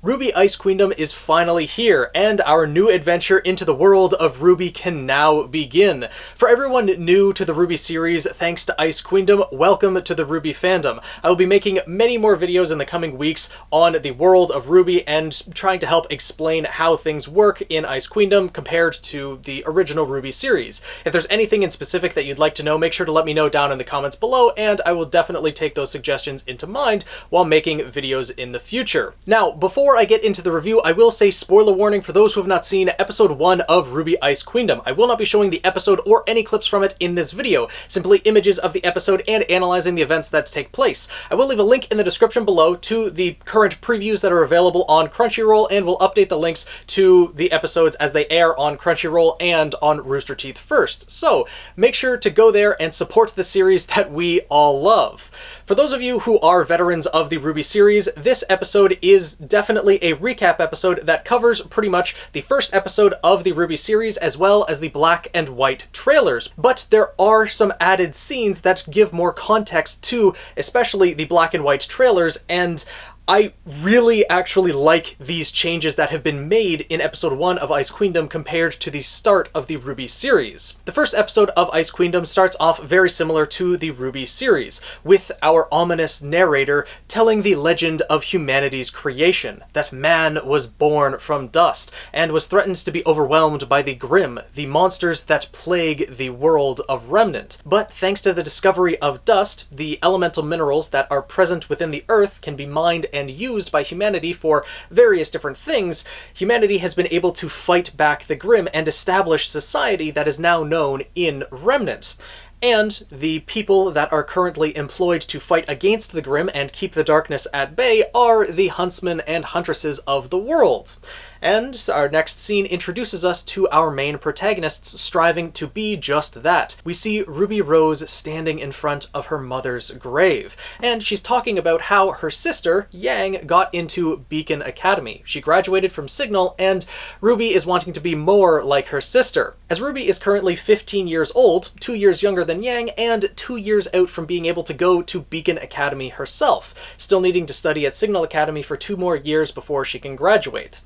RWBY Ice Queendom is finally here, and our new adventure into the world of RWBY can now begin. For everyone new to the RWBY series, thanks to Ice Queendom, welcome to the RWBY fandom. I will be making many more videos in the coming weeks on the world of RWBY and trying to help explain how things work in Ice Queendom compared to the original RWBY series. If there's anything in specific that you'd like to know, make sure to let me know down in the comments below, and I will definitely take those suggestions into mind while making videos in the future. Now, before I get into the review, I will say spoiler warning for those who have not seen episode 1 of RWBY Ice Queendom. I will not be showing the episode or any clips from it in this video, simply images of the episode and analyzing the events that take place. I will leave a link in the description below to the current previews that are available on Crunchyroll, and will update the links to the episodes as they air on Crunchyroll and on Rooster Teeth first. So make sure to go there and support the series that we all love. For those of you who are veterans of the RWBY series, this episode is definitely a recap episode that covers pretty much the first episode of the RWBY series as well as the black and white trailers. But there are some added scenes that give more context to especially the black and white trailers, and I really actually like these changes that have been made in episode 1 of Ice Queendom compared to the start of the RWBY series. The first episode of Ice Queendom starts off very similar to the RWBY series, with our ominous narrator telling the legend of humanity's creation, that man was born from dust and was threatened to be overwhelmed by the Grimm, the monsters that plague the world of Remnant. But thanks to the discovery of dust, the elemental minerals that are present within the earth can be mined and used by humanity for various different things. Humanity has been able to fight back the Grimm and establish society that is now known in Remnant. And the people that are currently employed to fight against the Grimm and keep the darkness at bay are the huntsmen and huntresses of the world. And our next scene introduces us to our main protagonists striving to be just that. We see Ruby Rose standing in front of her mother's grave, and she's talking about how her sister, Yang, got into Beacon Academy. She graduated from Signal, and Ruby is wanting to be more like her sister. As Ruby is currently 15 years old, 2 years younger than Yang, and 2 years out from being able to go to Beacon Academy herself, still needing to study at Signal Academy for 2 more years before she can graduate.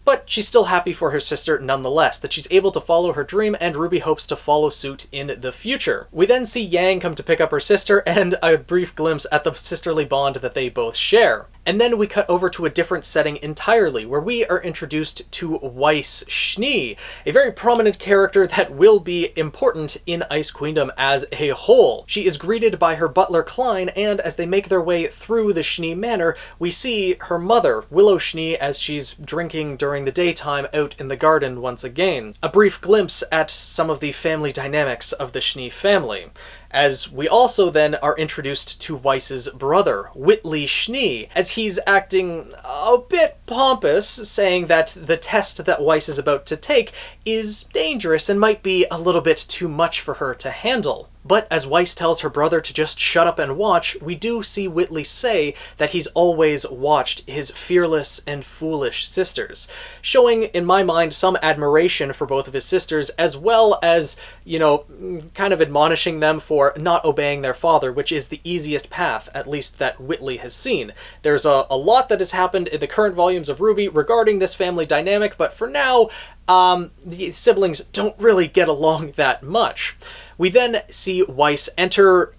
But she's still happy for her sister nonetheless, that she's able to follow her dream, and Ruby hopes to follow suit in the future. We then see Yang come to pick up her sister, and a brief glimpse at the sisterly bond that they both share. And then we cut over to a different setting entirely, where we are introduced to Weiss Schnee, a very prominent character that will be important in Ice Queendom as a whole. She is greeted by her butler Klein, and as they make their way through the Schnee Manor, we see her mother, Willow Schnee, as she's drinking during the daytime out in the garden once again. A brief glimpse at some of the family dynamics of the Schnee family, as we also then are introduced to Weiss's brother, Whitley Schnee, as he's acting a bit pompous, saying that the test that Weiss is about to take is dangerous and might be a little bit too much for her to handle. But as Weiss tells her brother to just shut up and watch, we do see Whitley say that he's always watched his fearless and foolish sisters, showing, in my mind, some admiration for both of his sisters, as well as, you know, kind of admonishing them for not obeying their father, which is the easiest path, at least that Whitley has seen. There's a lot that has happened in the current volumes of RWBY regarding this family dynamic, but for now, the siblings don't really get along that much. We then see Weiss enter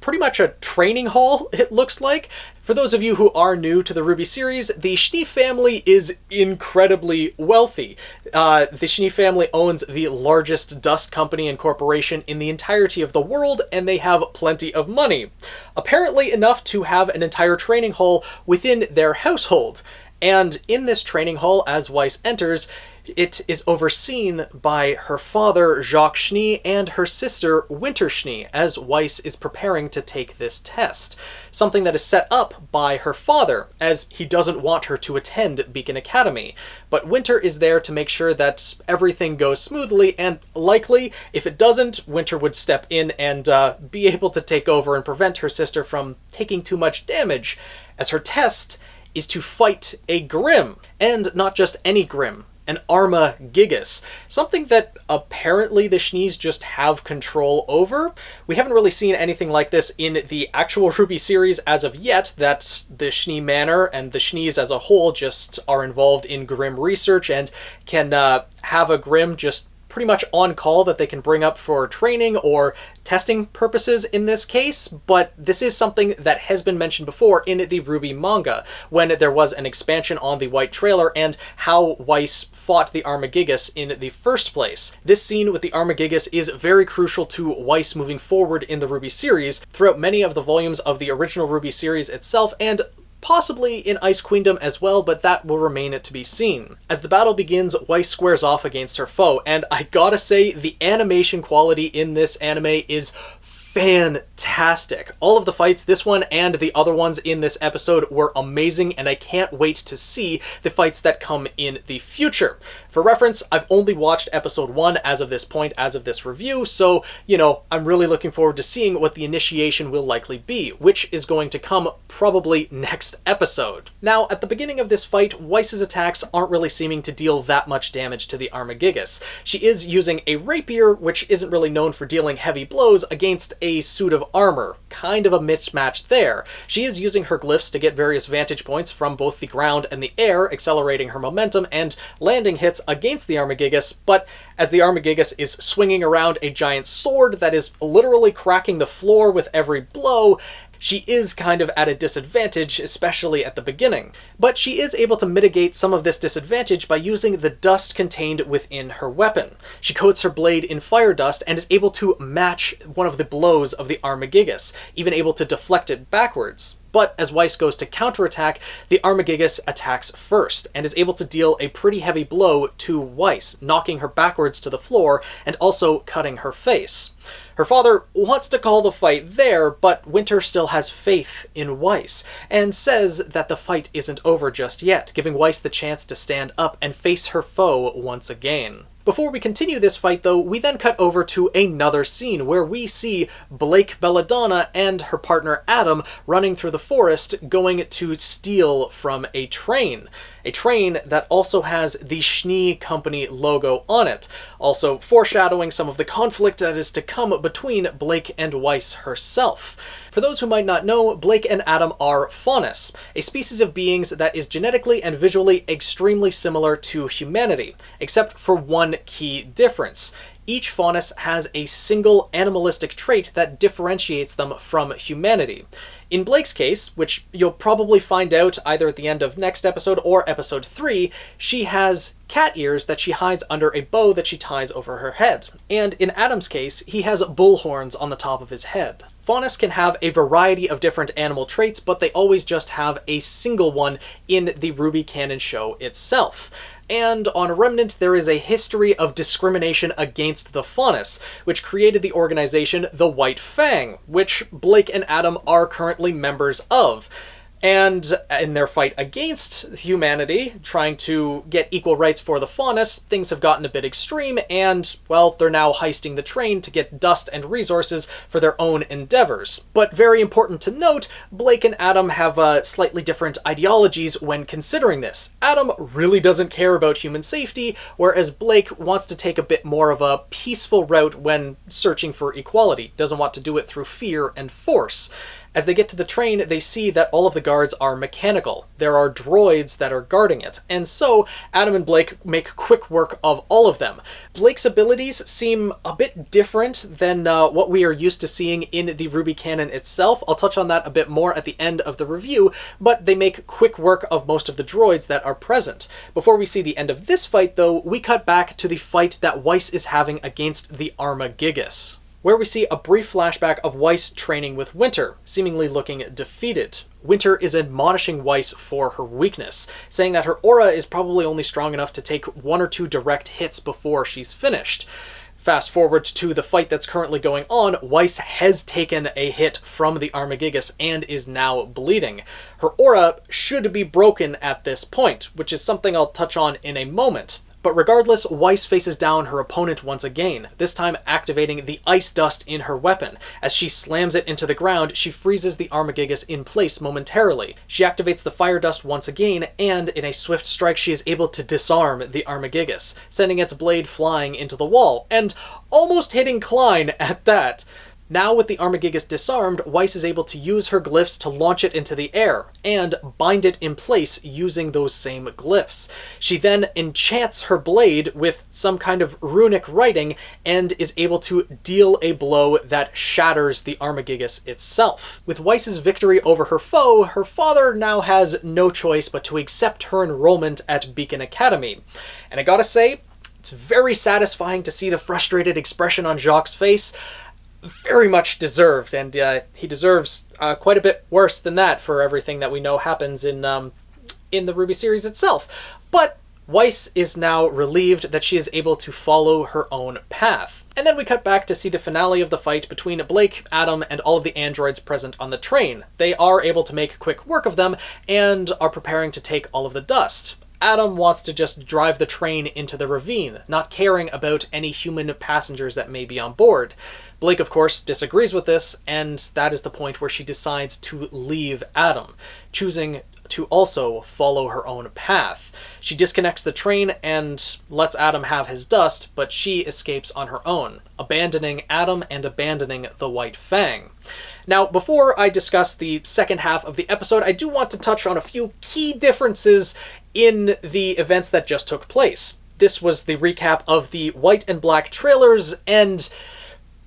pretty much a training hall, it looks like. For those of you who are new to the RWBY series, the Schnee family is incredibly wealthy. The Schnee family owns the largest dust company and corporation in the entirety of the world, and they have plenty of money. Apparently enough to have an entire training hall within their household. And in this training hall, as Weiss enters, it is overseen by her father, Jacques Schnee, and her sister, Winter Schnee, as Weiss is preparing to take this test. Something that is set up by her father, as he doesn't want her to attend Beacon Academy. But Winter is there to make sure that everything goes smoothly, and likely, if it doesn't, Winter would step in and be able to take over and prevent her sister from taking too much damage, as her test is to fight a Grimm. And not just any Grimm. an Arma Gigas, something that apparently the Schnees just have control over. We haven't really seen anything like this in the actual RWBY series as of yet, that the Schnee Manor and the Schnees as a whole just are involved in Grim research and can have a Grim just pretty much on call that they can bring up for training or testing purposes in this case, but this is something that has been mentioned before in the RWBY manga, when there was an expansion on the White Trailer and how Weiss fought the Arma Gigas in the first place. This scene with the Arma Gigas is very crucial to Weiss moving forward in the RWBY series, throughout many of the volumes of the original RWBY series itself, and possibly in Ice Queendom as well, but that will remain to be seen. As the battle begins, Weiss squares off against her foe, and I gotta say, the animation quality in this anime is fantastic. All of the fights, this one and the other ones in this episode, were amazing, and I can't wait to see the fights that come in the future. For reference, I've only watched episode 1 as of this point, as of this review, so, you know, I'm really looking forward to seeing what the initiation will likely be, which is going to come probably next episode. Now, at the beginning of this fight, Weiss's attacks aren't really seeming to deal that much damage to the Arma Gigas. She is using a rapier, which isn't really known for dealing heavy blows, against a suit of armor. Kind of a mismatch there. She is using her glyphs to get various vantage points from both the ground and the air, accelerating her momentum and landing hits against the Arma Gigas, but as the Arma Gigas is swinging around a giant sword that is literally cracking the floor with every blow, she is kind of at a disadvantage, especially at the beginning. But she is able to mitigate some of this disadvantage by using the dust contained within her weapon. She coats her blade in fire dust and is able to match one of the blows of the Arma Gigas, even able to deflect it backwards. But as Weiss goes to counterattack, the Arma Gigas attacks first, and is able to deal a pretty heavy blow to Weiss, knocking her backwards to the floor and also cutting her face. Her father wants to call the fight there, but Winter still has faith in Weiss, and says that the fight isn't over just yet, giving Weiss the chance to stand up and face her foe once again. Before we continue this fight, though, we then cut over to another scene where we see Blake Belladonna and her partner Adam running through the forest going to steal from a train. A train that also has the Schnee Company logo on it, also foreshadowing some of the conflict that is to come between Blake and Weiss herself. For those who might not know, Blake and Adam are faunus, a species of beings that is genetically and visually extremely similar to humanity, except for one key difference. Each faunus has a single animalistic trait that differentiates them from humanity. In Blake's case, which you'll probably find out either at the end of next episode or episode 3, she has cat ears that she hides under a bow that she ties over her head. And in Adam's case, he has bull horns on the top of his head. Faunus can have a variety of different animal traits, but they always just have a single one in the RWBY canon show itself. And on Remnant, there is a history of discrimination against the faunus, which created the organization the White Fang, which Blake and Adam are currently members of. And in their fight against humanity, trying to get equal rights for the faunus, things have gotten a bit extreme, and, well, they're now heisting the train to get dust and resources for their own endeavors. But very important to note, Blake and Adam have slightly different ideologies when considering this. Adam really doesn't care about human safety, whereas Blake wants to take a bit more of a peaceful route when searching for equality, doesn't want to do it through fear and force. As they get to the train, they see that all of the guards are mechanical. There are droids that are guarding it, and so Adam and Blake make quick work of all of them. Blake's abilities seem a bit different than what we are used to seeing in the RWBY canon itself. I'll touch on that a bit more at the end of the review, but they make quick work of most of the droids that are present. Before we see the end of this fight, though, we cut back to the fight that Weiss is having against the Arma Gigas, where we see a brief flashback of Weiss training with Winter, seemingly looking defeated. Winter is admonishing Weiss for her weakness, saying that her aura is probably only strong enough to take 1 or 2 direct hits before she's finished. Fast forward to the fight that's currently going on, Weiss has taken a hit from the Arma Gigas and is now bleeding. Her aura should be broken at this point, which is something I'll touch on in a moment. But regardless, Weiss faces down her opponent once again, this time activating the ice dust in her weapon. As she slams it into the ground, she freezes the Arma Gigas in place momentarily. She activates the fire dust once again, and in a swift strike she is able to disarm the Arma Gigas, sending its blade flying into the wall, and almost hitting Klein at that. Now with the Arma Gigas disarmed, Weiss is able to use her glyphs to launch it into the air, and bind it in place using those same glyphs. She then enchants her blade with some kind of runic writing, and is able to deal a blow that shatters the Arma Gigas itself. With Weiss's victory over her foe, her father now has no choice but to accept her enrollment at Beacon Academy. And I gotta say, it's very satisfying to see the frustrated expression on Jacques' face. Very much deserved, and he deserves quite a bit worse than that for everything that we know happens in the RWBY series itself. But Weiss is now relieved that she is able to follow her own path. And then we cut back to see the finale of the fight between Blake, Adam, and all of the androids present on the train. They are able to make quick work of them, and are preparing to take all of the dust. Adam wants to just drive the train into the ravine, not caring about any human passengers that may be on board. Blake, of course, disagrees with this, and that is the point where she decides to leave Adam, choosing to also follow her own path. She disconnects the train and lets Adam have his dust, but she escapes on her own, abandoning Adam and abandoning the White Fang. Now, before I discuss the second half of the episode, I do want to touch on a few key differences in the events that just took place. This was the recap of the white and black trailers, and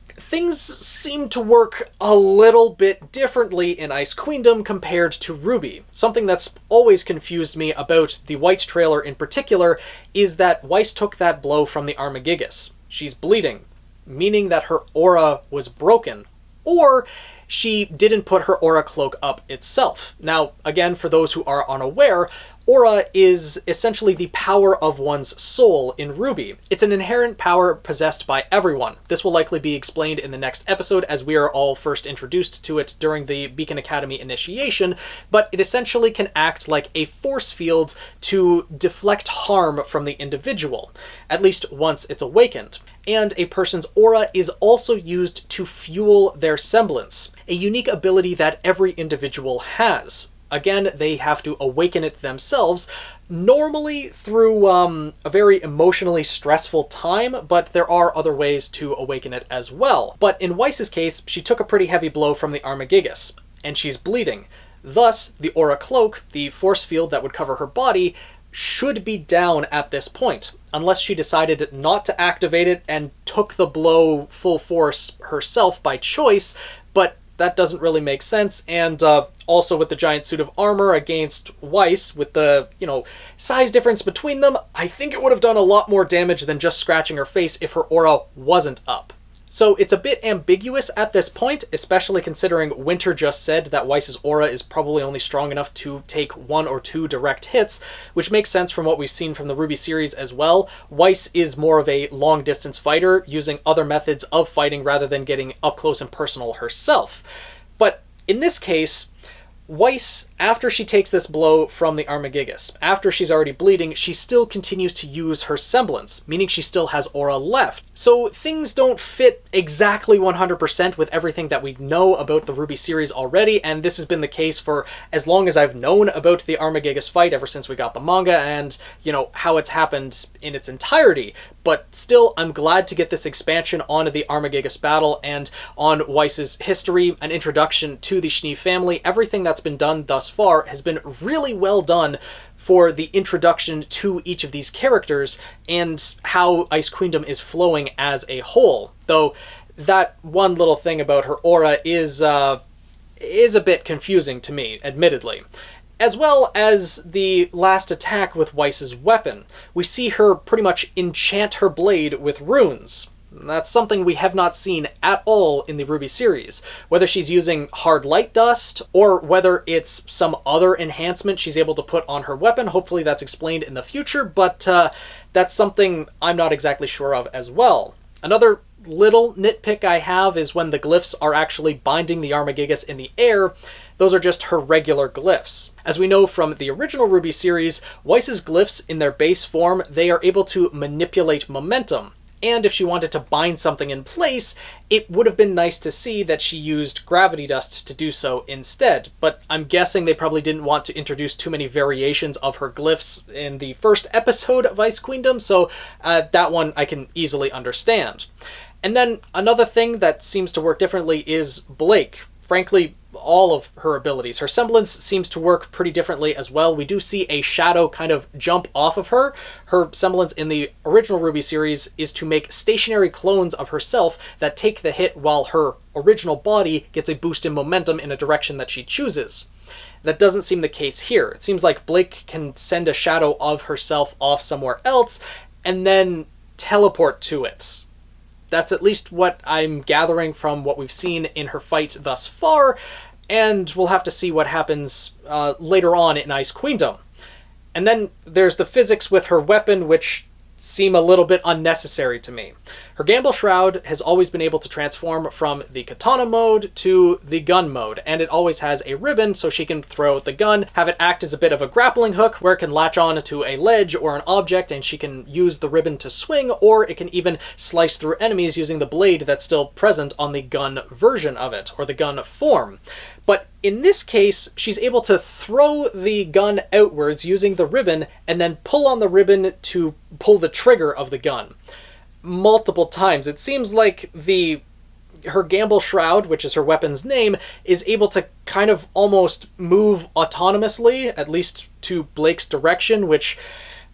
things seem to work a little bit differently in Ice Queendom compared to RWBY. Something that's always confused me about the white trailer in particular is that Weiss took that blow from the Arma Gigas. She's bleeding, meaning that her aura was broken, or she didn't put her aura cloak up itself. Now, again, for those who are unaware, aura is essentially the power of one's soul in RWBY. It's an inherent power possessed by everyone. This will likely be explained in the next episode, as we are all first introduced to it during the Beacon Academy initiation, but it essentially can act like a force field to deflect harm from the individual, at least once it's awakened. And a person's aura is also used to fuel their semblance, a unique ability that every individual has. Again, they have to awaken it themselves, normally through a very emotionally stressful time, but there are other ways to awaken it as well. But in Weiss's case, she took a pretty heavy blow from the Arma Gigas, and she's bleeding. Thus, the aura cloak, the force field that would cover her body, should be down at this point, unless she decided not to activate it and took the blow full force herself by choice, but that doesn't really make sense. And also with the giant suit of armor against Weiss, with the, size difference between them, I think it would have done a lot more damage than just scratching her face if her aura wasn't up. So it's a bit ambiguous at this point, especially considering Winter just said that Weiss's aura is probably only strong enough to take 1 or 2 direct hits, which makes sense from what we've seen from the RWBY series as well. Weiss is more of a long-distance fighter, using other methods of fighting rather than getting up close and personal herself. But in this case, Weiss, after she takes this blow from the Arma Gigas, after she's already bleeding, she still continues to use her semblance, meaning she still has aura left. So things don't fit exactly 100% with everything that we know about the RWBY series already, and this has been the case for as long as I've known about the Arma Gigas fight, ever since we got the manga, and, how it's happened in its entirety. But still, I'm glad to get this expansion on the Arma Gigas battle and on Weiss's history, an introduction to the Schnee family. Everything that's been done thus far has been really well done for the introduction to each of these characters and how Ice Queendom is flowing as a whole. Though that one little thing about her aura is a bit confusing to me, admittedly. As well as the last attack with Weiss's weapon. We see her pretty much enchant her blade with runes. That's something we have not seen at all in the RWBY series. Whether she's using hard light dust, or whether it's some other enhancement she's able to put on her weapon, hopefully that's explained in the future, but that's something I'm not exactly sure of as well. Another little nitpick I have is when the glyphs are actually binding the Arma Gigas in the air, Those are just her regular glyphs. As we know from the original RWBY series, Weiss's glyphs in their base form, they are able to manipulate momentum. And if she wanted to bind something in place, it would have been nice to see that she used gravity dust to do so instead. But I'm guessing they probably didn't want to introduce too many variations of her glyphs in the first episode of Ice Queendom, so that one I can easily understand. And then another thing that seems to work differently is Blake. Frankly, all of her abilities. Her semblance seems to work pretty differently as well. We do see a shadow kind of jump off of her. Her semblance in the original RWBY series is to make stationary clones of herself that take the hit while her original body gets a boost in momentum in a direction that she chooses. That doesn't seem the case here. It seems like Blake can send a shadow of herself off somewhere else and then teleport to it. That's at least what I'm gathering from what we've seen in her fight thus far, and we'll have to see what happens later on in Ice Queendom. And then there's the physics with her weapon, which seem a little bit unnecessary to me. Her Gamble Shroud has always been able to transform from the katana mode to the gun mode, and it always has a ribbon so she can throw the gun, have it act as a bit of a grappling hook where it can latch on to a ledge or an object and she can use the ribbon to swing, or it can even slice through enemies using the blade that's still present on the gun version of it, or the gun form. But in this case, she's able to throw the gun outwards using the ribbon and then pull on the ribbon to pull the trigger of the gun. Multiple times. It seems like her Gamble Shroud, which is her weapon's name, is able to kind of almost move autonomously, at least to Blake's direction, which,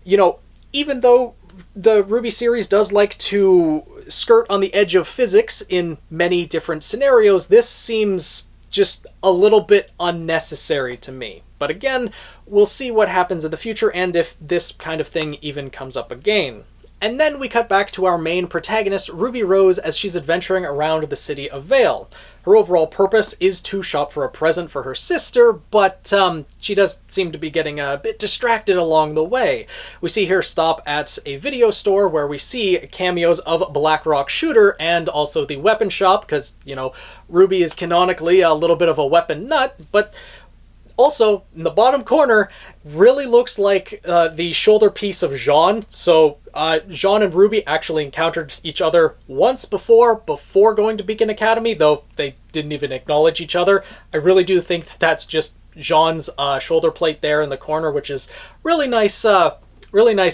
you know, even though the RWBY series does like to skirt on the edge of physics in many different scenarios, this seems just a little bit unnecessary to me. But again, we'll see what happens in the future and if this kind of thing even comes up again. And then we cut back to our main protagonist, Ruby Rose, as she's adventuring around the city of Vale. Her overall purpose is to shop for a present for her sister, but she does seem to be getting a bit distracted along the way. We see her stop at a video store where we see cameos of Black Rock Shooter and also the weapon shop, because, you know, Ruby is canonically a little bit of a weapon nut, but also, in the bottom corner, really looks like the shoulder piece of Jean. So Jean and Ruby actually encountered each other once before going to Beacon Academy, though they didn't even acknowledge each other. I really do think that that's just Jean's shoulder plate there in the corner, which is really nice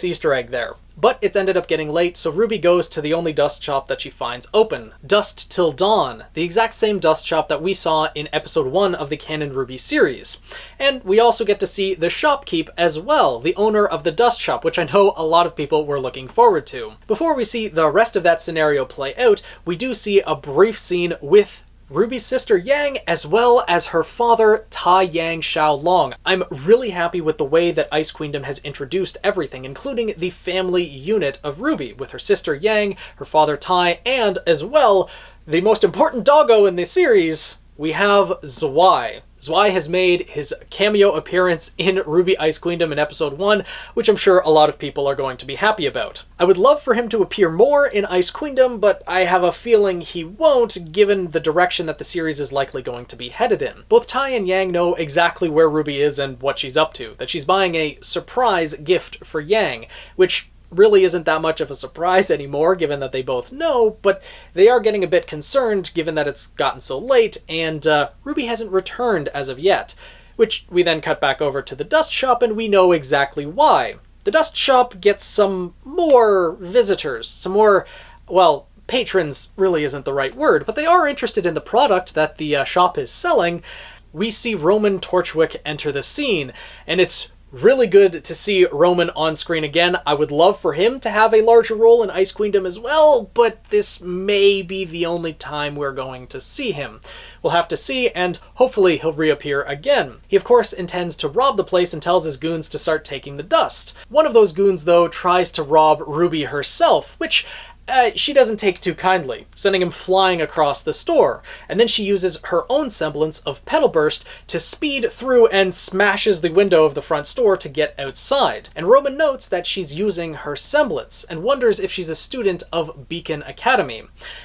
Easter egg there. But it's ended up getting late, so Ruby goes to the only dust shop that she finds open. Dust Till Dawn, the exact same dust shop that we saw in episode 1 of the canon RWBY series. And we also get to see the shopkeep as well, the owner of the dust shop, which I know a lot of people were looking forward to. Before we see the rest of that scenario play out, we do see a brief scene with Ruby's sister Yang, as well as her father, Tai Yang Xiaolong. I'm really happy with the way that Ice Queendom has introduced everything, including the family unit of Ruby, with her sister Yang, her father Tai, and, as well, the most important doggo in the series, we have Zwei. Zwei has made his cameo appearance in RWBY Ice Queendom in episode 1, which I'm sure a lot of people are going to be happy about. I would love for him to appear more in Ice Queendom, but I have a feeling he won't, given the direction that the series is likely going to be headed in. Both Tai and Yang know exactly where Ruby is and what she's up to, that she's buying a surprise gift for Yang, which really isn't that much of a surprise anymore, given that they both know, but they are getting a bit concerned given that it's gotten so late, and Ruby hasn't returned as of yet. Which we then cut back over to the dust shop, and we know exactly why. The dust shop gets some more visitors, some more, well, patrons really isn't the right word, but they are interested in the product that the shop is selling. We see Roman Torchwick enter the scene, and it's really good to see Roman on screen again. I would love for him to have a larger role in Ice Queendom as well, but this may be the only time we're going to see him. We'll have to see, and hopefully he'll reappear again. He of course intends to rob the place and tells his goons to start taking the dust. One of those goons, though, tries to rob Ruby herself, which she doesn't take too kindly, sending him flying across the store, and then she uses her own semblance of Petal Burst to speed through and smashes the window of the front store to get outside. And Roman notes that she's using her semblance, and wonders if she's a student of Beacon Academy.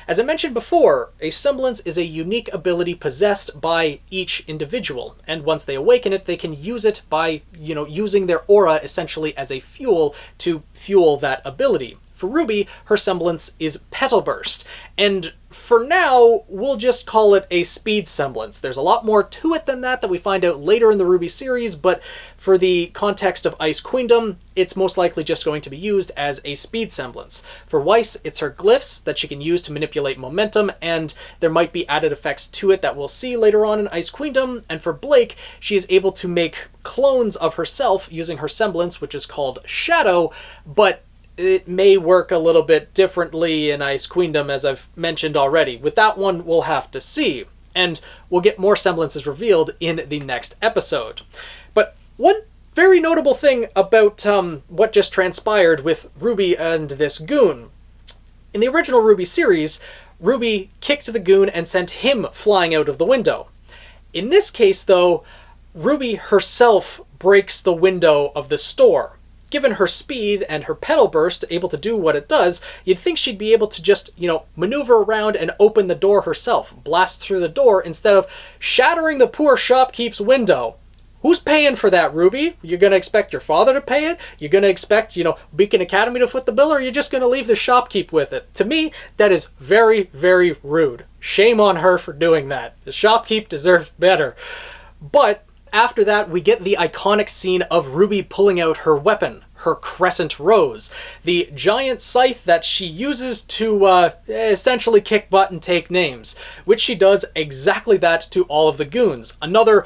As I mentioned before, a semblance is a unique ability possessed by each individual, and once they awaken it, they can use it by, using their aura essentially as a fuel to fuel that ability. For RWBY, her semblance is Petal Burst, and for now, we'll just call it a speed semblance. There's a lot more to it than that we find out later in the RWBY series, but for the context of Ice Queendom, it's most likely just going to be used as a speed semblance. For Weiss, it's her glyphs that she can use to manipulate momentum, and there might be added effects to it that we'll see later on in Ice Queendom. And for Blake, she is able to make clones of herself using her semblance, which is called Shadow, but it may work a little bit differently in Ice Queendom, as I've mentioned already. With that one, we'll have to see. And we'll get more semblances revealed in the next episode. But one very notable thing about what just transpired with RWBY and this goon. In the original RWBY series, RWBY kicked the goon and sent him flying out of the window. In this case, though, RWBY herself breaks the window of the store. Given her speed and her Petal Burst, able to do what it does, you'd think she'd be able to just, maneuver around and open the door herself, blast through the door, instead of shattering the poor shopkeep's window. Who's paying for that, RWBY? You're going to expect your father to pay it? You're going to expect, Beacon Academy to foot the bill, or are you just going to leave the shopkeep with it? To me, that is very, very rude. Shame on her for doing that. The shopkeep deserves better. But after that, we get the iconic scene of RWBY pulling out her weapon, her Crescent Rose, the giant scythe that she uses to essentially kick butt and take names, which she does exactly that to all of the goons. Another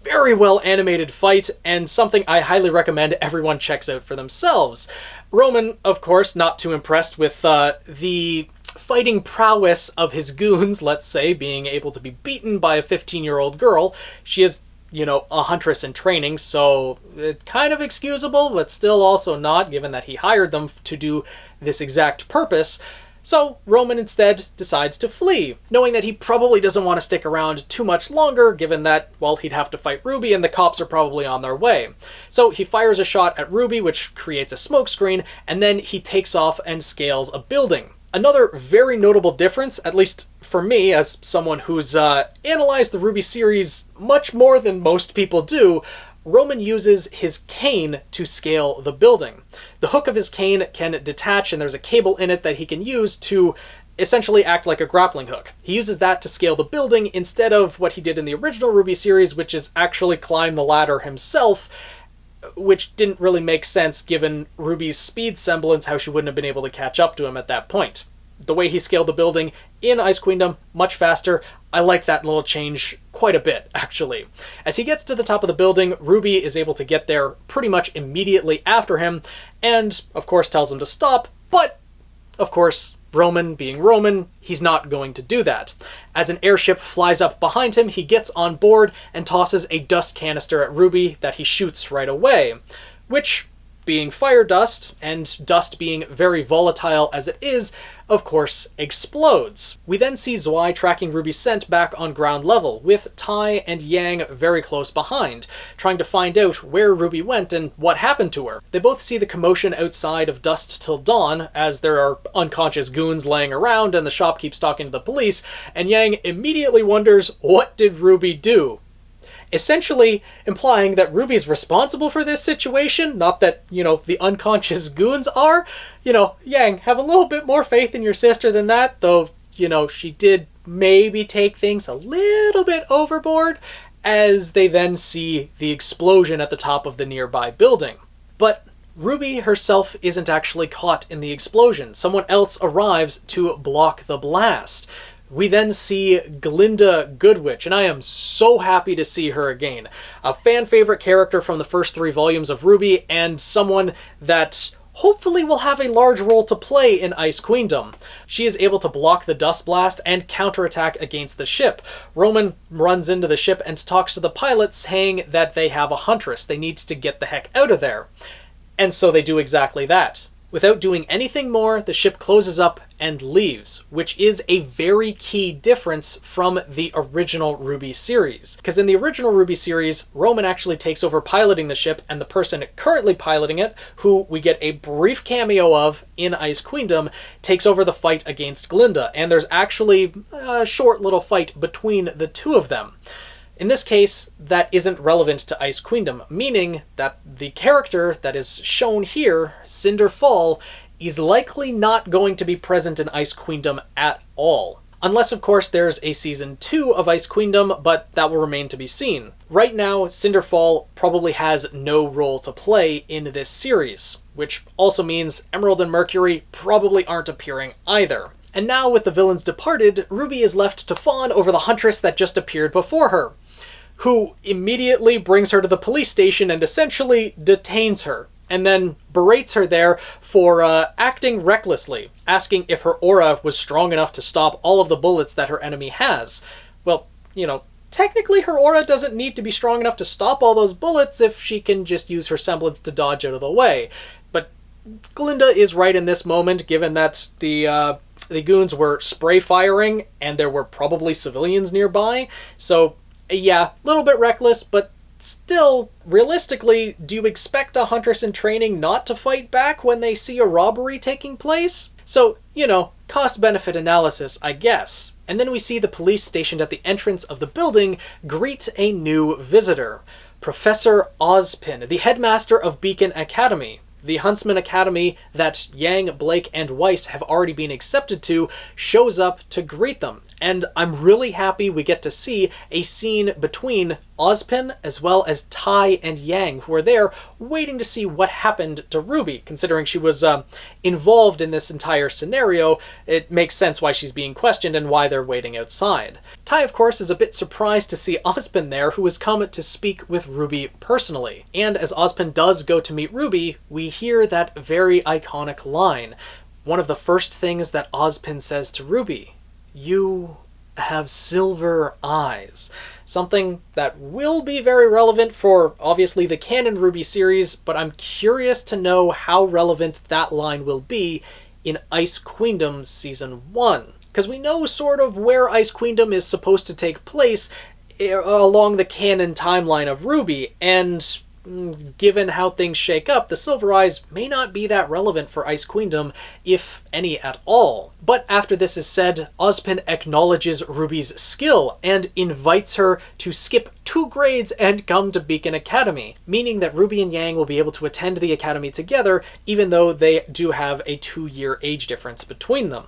very well animated fight, and something I highly recommend everyone checks out for themselves. Roman, of course, not too impressed with the fighting prowess of his goons, let's say, being able to be beaten by a 15-year-old girl. She is a huntress in training, so it's kind of excusable, but still also not, given that he hired them to do this exact purpose. So Roman instead decides to flee, knowing that he probably doesn't want to stick around too much longer, given that, well, he'd have to fight RWBY and the cops are probably on their way. So he fires a shot at RWBY, which creates a smokescreen, and then he takes off and scales a building. Another very notable difference, at least for me, as someone who's analyzed the RWBY series much more than most people do, Roman uses his cane to scale the building. The hook of his cane can detach, and there's a cable in it that he can use to essentially act like a grappling hook. He uses that to scale the building instead of what he did in the original RWBY series, which is actually climb the ladder himself, which didn't really make sense given RWBY's speed semblance, how she wouldn't have been able to catch up to him at that point. The way he scaled the building in Ice Queendom, much faster. I like that little change quite a bit, actually. As he gets to the top of the building, RWBY is able to get there pretty much immediately after him, and of course tells him to stop, but of course, Roman being Roman, he's not going to do that. As an airship flies up behind him, he gets on board and tosses a dust canister at RWBY that he shoots right away, which, being fire dust, and dust being very volatile as it is, of course, explodes. We then see Zwei tracking RWBY's scent back on ground level, with Tai and Yang very close behind, trying to find out where RWBY went and what happened to her. They both see the commotion outside of Dusk Till Dawn, as there are unconscious goons laying around and the shopkeep's talking to the police, and Yang immediately wonders, what did RWBY do? Essentially implying that RWBY's responsible for this situation, not that, the unconscious goons are. Yang, have a little bit more faith in your sister than that, though, she did maybe take things a little bit overboard, as they then see the explosion at the top of the nearby building. But RWBY herself isn't actually caught in the explosion. Someone else arrives to block the blast. We then see Glynda Goodwitch, and I am so happy to see her again. A fan-favorite character from the first 3 volumes of RWBY, and someone that hopefully will have a large role to play in Ice Queendom. She is able to block the dust blast and counterattack against the ship. Roman runs into the ship and talks to the pilot, saying that they have a huntress. They need to get the heck out of there. And so they do exactly that. Without doing anything more, the ship closes up and leaves, which is a very key difference from the original RWBY series. Because in the original RWBY series, Roman actually takes over piloting the ship, and the person currently piloting it, who we get a brief cameo of in Ice Queendom, takes over the fight against Glynda, and there's actually a short little fight between the two of them. In this case, that isn't relevant to Ice Queendom, meaning that the character that is shown here, Cinder Fall, is likely not going to be present in Ice Queendom at all. Unless, of course, there's a Season 2 of Ice Queendom, but that will remain to be seen. Right now, Cinder Fall probably has no role to play in this series, which also means Emerald and Mercury probably aren't appearing either. And now, with the villains departed, RWBY is left to fawn over the Huntress that just appeared before her, who immediately brings her to the police station and essentially detains her, and then berates her there for acting recklessly, asking if her aura was strong enough to stop all of the bullets that her enemy has. Well, you know, technically her aura doesn't need to be strong enough to stop all those bullets if she can just use her semblance to dodge out of the way. But Glynda is right in this moment, given that the goons were spray firing and there were probably civilians nearby, so yeah, a little bit reckless, but still, realistically, do you expect a Huntress in training not to fight back when they see a robbery taking place? So, you know, cost-benefit analysis, I guess. And then we see the police stationed at the entrance of the building greet a new visitor, Professor Ozpin, the headmaster of Beacon Academy. The Huntsman Academy that Yang, Blake, and Weiss have already been accepted to shows up to greet them. And I'm really happy we get to see a scene between Ozpin as well as Tai and Yang, who are there waiting to see what happened to RWBY. Considering she was involved in this entire scenario, it makes sense why she's being questioned and why they're waiting outside. Tai, of course, is a bit surprised to see Ozpin there, who has come to speak with RWBY personally. And as Ozpin does go to meet RWBY, we hear that very iconic line. One of the first things that Ozpin says to RWBY, "You have silver eyes." Something that will be very relevant for, obviously, the canon RWBY series, but I'm curious to know how relevant that line will be in Ice Queendom Season 1. Because we know sort of where Ice Queendom is supposed to take place along the canon timeline of RWBY, and given how things shake up, the Silver Eyes may not be that relevant for Ice Queendom, if any at all. But after this is said, Ozpin acknowledges RWBY's skill and invites her to skip 2 grades and come to Beacon Academy, meaning that RWBY and Yang will be able to attend the academy together, even though they do have a 2-year age difference between them.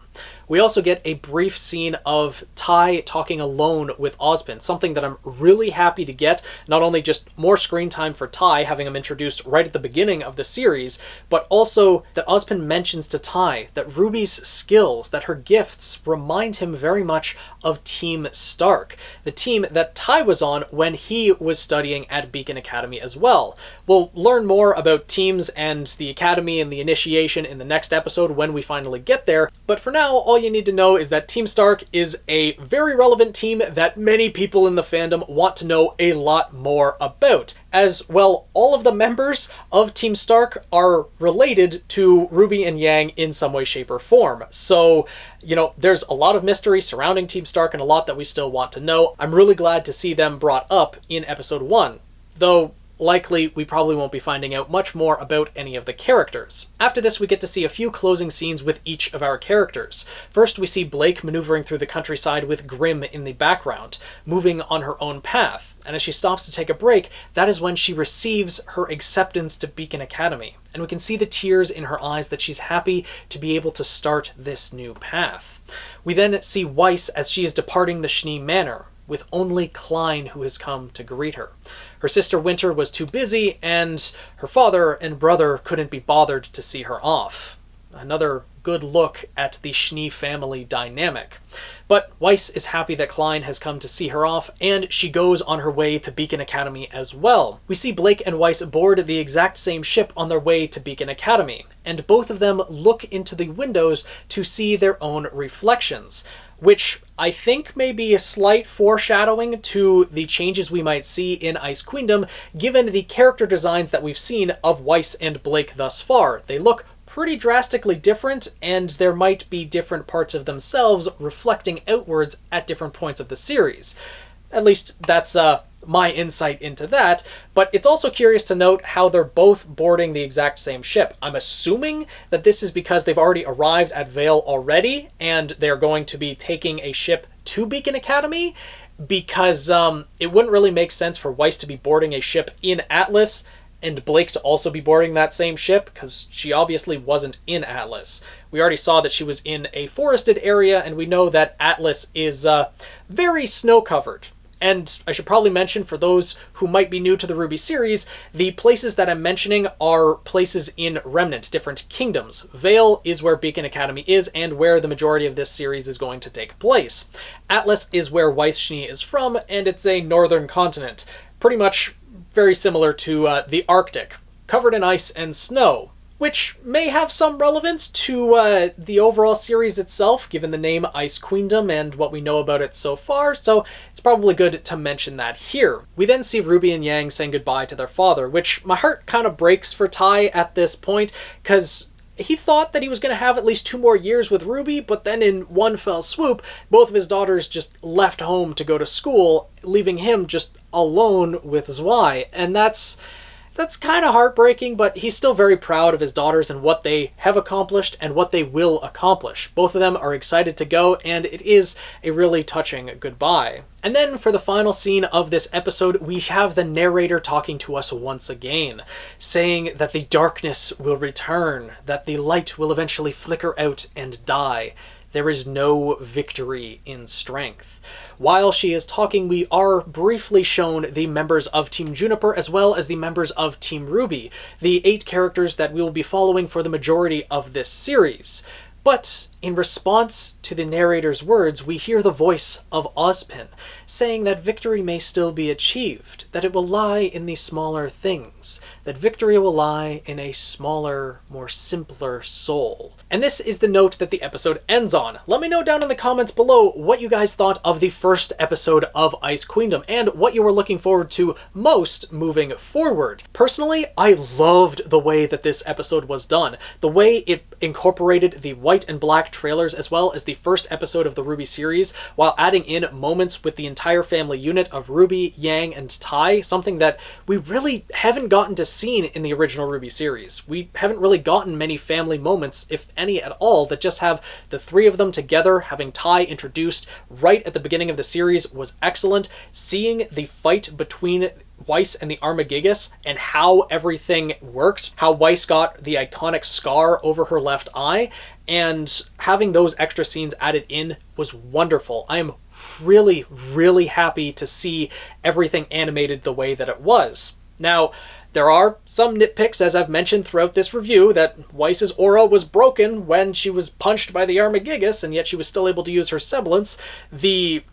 We also get a brief scene of Tai talking alone with Ozpin, something that I'm really happy to get. Not only just more screen time for Tai, having him introduced right at the beginning of the series, but also that Ozpin mentions to Tai that RWBY's skills, that her gifts, remind him very much of Team Stark, the team that Tai was on when he was studying at Beacon Academy as well. We'll learn more about teams and the academy and the initiation in the next episode when we finally get there, but for now, all you need to know is that Team Stark is a very relevant team that many people in the fandom want to know a lot more about. As well, all of the members of Team Stark are related to RWBY and Yang in some way, shape, or form. So, you know, there's a lot of mystery surrounding Team Stark and a lot that we still want to know. I'm really glad to see them brought up in Episode 1, though likely we probably won't be finding out much more about any of the characters. After this, we get to see a few closing scenes with each of our characters. First, we see Blake maneuvering through the countryside with Grimm in the background, moving on her own path. And as she stops to take a break, that is when she receives her acceptance to Beacon Academy. And we can see the tears in her eyes that she's happy to be able to start this new path. We then see Weiss as she is departing the Schnee Manor, with only Klein who has come to greet her. Her sister Winter was too busy, and her father and brother couldn't be bothered to see her off. Another good look at the Schnee family dynamic. But Weiss is happy that Klein has come to see her off, and she goes on her way to Beacon Academy as well. We see Blake and Weiss board the exact same ship on their way to Beacon Academy, and both of them look into the windows to see their own reflections, which I think may be a slight foreshadowing to the changes we might see in Ice Queendom, given the character designs that we've seen of Weiss and Blake thus far. They look pretty drastically different, and there might be different parts of themselves reflecting outwards at different points of the series. At least that's my insight into that, but it's also curious to note how they're both boarding the exact same ship. I'm assuming that this is because they've already arrived at Vale already, and they're going to be taking a ship to Beacon Academy, because it wouldn't really make sense for Weiss to be boarding a ship in Atlas and Blake to also be boarding that same ship, because she obviously wasn't in Atlas. We already saw that she was in a forested area, and we know that Atlas is very snow-covered. And I should probably mention, for those who might be new to the RWBY series, the places that I'm mentioning are places in Remnant, different kingdoms. Vale is where Beacon Academy is, and where the majority of this series is going to take place. Atlas is where Weiss Schnee is from, and it's a northern continent. Pretty much very similar to the Arctic, covered in ice and snow, which may have some relevance to the overall series itself, given the name Ice Queendom and what we know about it so far, so it's probably good to mention that here. We then see RWBY and Yang saying goodbye to their father, which my heart kind of breaks for Tai at this point, because he thought that he was going to have at least 2 more years with RWBY, but then in one fell swoop, both of his daughters just left home to go to school, leaving him just alone with Zwei, and that's kind of heartbreaking, but he's still very proud of his daughters and what they have accomplished and what they will accomplish. Both of them are excited to go, and it is a really touching goodbye. And then for the final scene of this episode, we have the narrator talking to us once again, saying that the darkness will return, that the light will eventually flicker out and die. There is no victory in strength. While she is talking, we are briefly shown the members of Team Juniper as well as the members of Team RWBY, the 8 characters that we will be following for the majority of this series. But in response to the narrator's words, we hear the voice of Ozpin, saying that victory may still be achieved, that it will lie in the smaller things, that victory will lie in a smaller, more simpler soul. And this is the note that the episode ends on. Let me know down in the comments below what you guys thought of the first episode of Ice Queendom, and what you were looking forward to most moving forward. Personally, I loved the way that this episode was done. The way it incorporated the white and black trailers as well as the first episode of the RWBY series, while adding in moments with the entire family unit of RWBY, Yang, and Tai, something that we really haven't gotten to see in the original RWBY series. We haven't really gotten many family moments, if any at all, that just have the 3 of them together. Having Tai introduced right at the beginning of the series was excellent. Seeing the fight between Weiss and the Arma Gigas and how everything worked, how Weiss got the iconic scar over her left eye, and having those extra scenes added in was wonderful. I am really, really happy to see everything animated the way that it was. Now, there are some nitpicks, as I've mentioned throughout this review, that Weiss's aura was broken when she was punched by the Arma Gigas, and yet she was still able to use her semblance. The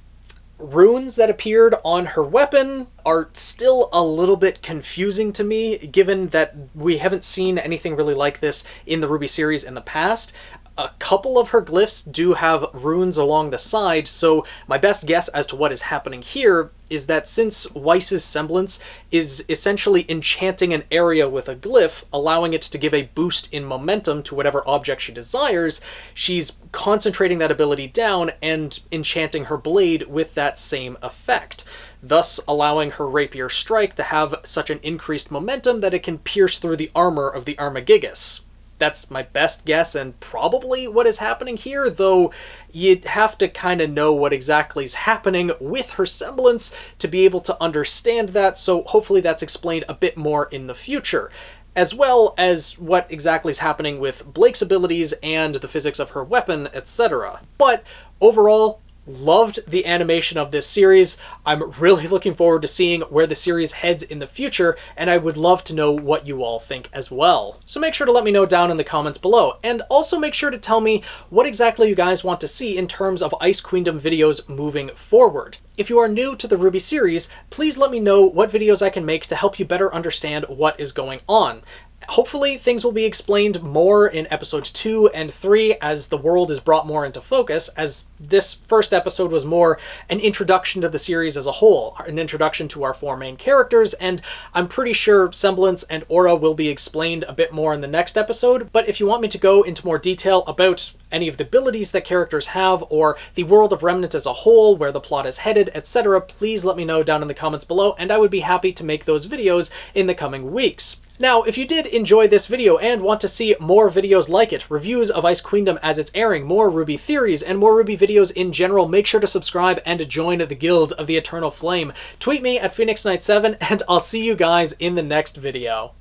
runes that appeared on her weapon are still a little bit confusing to me, given that we haven't seen anything really like this in the RWBY series in the past. A couple of her glyphs do have runes along the side, so my best guess as to what is happening here is that since Weiss's semblance is essentially enchanting an area with a glyph, allowing it to give a boost in momentum to whatever object she desires, she's concentrating that ability down and enchanting her blade with that same effect, thus allowing her rapier strike to have such an increased momentum that it can pierce through the armor of the Arma Gigas. That's my best guess and probably what is happening here, though you'd have to kind of know what exactly is happening with her semblance to be able to understand that, so hopefully that's explained a bit more in the future, as well as what exactly is happening with Blake's abilities and the physics of her weapon, etc. But overall, loved the animation of this series. I'm really looking forward to seeing where the series heads in the future, and I would love to know what you all think as well. So make sure to let me know down in the comments below, and also make sure to tell me what exactly you guys want to see in terms of Ice Queendom videos moving forward. If you are new to the RWBY series, please let me know what videos I can make to help you better understand what is going on. Hopefully things will be explained more in episodes 2 and 3 as the world is brought more into focus, as this first episode was more an introduction to the series as a whole, an introduction to our 4 main characters, and I'm pretty sure Semblance and Aura will be explained a bit more in the next episode. But if you want me to go into more detail about any of the abilities that characters have, or the world of Remnant as a whole, where the plot is headed, etc., please let me know down in the comments below, and I would be happy to make those videos in the coming weeks. Now, if you did enjoy this video and want to see more videos like it, reviews of Ice Queendom as it's airing, more RWBY theories, and more RWBY videos in general, make sure to subscribe and join the Guild of the Eternal Flame. Tweet me at PhoenixKnight7, and I'll see you guys in the next video.